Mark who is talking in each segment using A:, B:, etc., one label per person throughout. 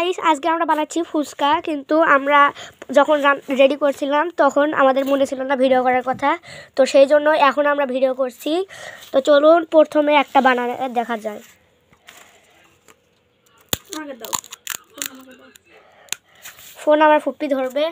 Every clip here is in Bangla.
A: গাইস আজকে আমরা বানাচ্ছি ফুচকা, কিন্তু আমরা যখন রেডি করছিলাম তখন আমাদের মনে ছিল না ভিডিও করার কথা, তো সেই জন্য এখন আমরা ভিডিও করছি। তো চলুন প্রথমে একটা বানানো দেখা যায়। ফোন আমার ফুপ্পি ধরবে।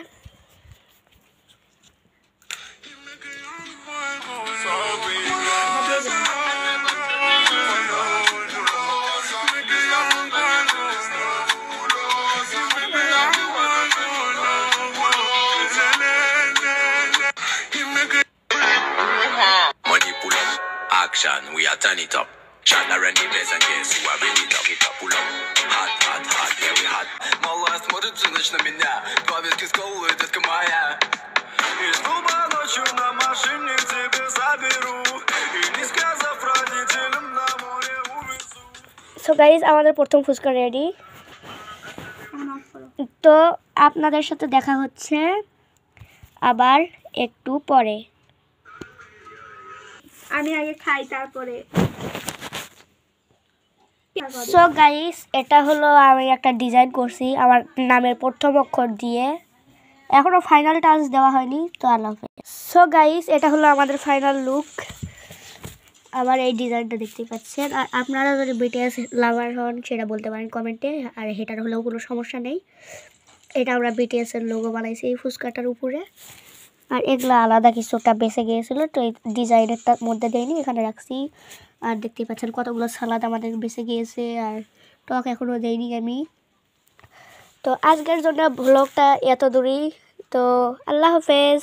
B: Action, we are turn it up. Shot around the place and guess who are really top it up. Pull up, hot, hot, hot, yeah we hot. Мало смотрит ночь на меня, два ветки сколы, детка моя. Из клуба ночью на машине к тебе заберу. И не сказав родителям на море увезу.
A: So guys আমাদের প্রথম ফুচকা রেডি। তো আপনাদের সাথে দেখা হচ্ছে আবার একটু পরে।
C: আমি আগে খাই তারপরে।
A: সো গাইস এটা হলো আমি একটা ডিজাইন করছি আমার নামের প্রথম অক্ষর দিয়ে, এখনো ফাইনাল টাচ দেওয়া হয়নি। তো আল্লাহ হাফেজ। সো গাইস এটা হলো আমাদের ফাইনাল লুক। আবার এই ডিজাইনটা দেখতে পাচ্ছেন, আর আপনারা যদি বিটিএস লাভার হন সেটা বলতে পারেন কমেন্টে, আর হেটার হলেও কোনো সমস্যা নেই। এটা আমরা বিটিএসের লোগো বানাইছি এই ফুচকাটার উপরে, আর এগুলো আলাদা কিছুটা বেঁচে গিয়েছিলো, তো এই ডিজাইনের মধ্যে দেয়নি, এখানে রাখছি। আর দেখতে পাচ্ছেন কতগুলো সালাদ আমাদের বেঁচে গিয়েছে, আর টক এখনও দেয়নি আমি। তো আজকের জন্য ব্লগটা এত দূরই। তো আল্লাহ হাফেজ।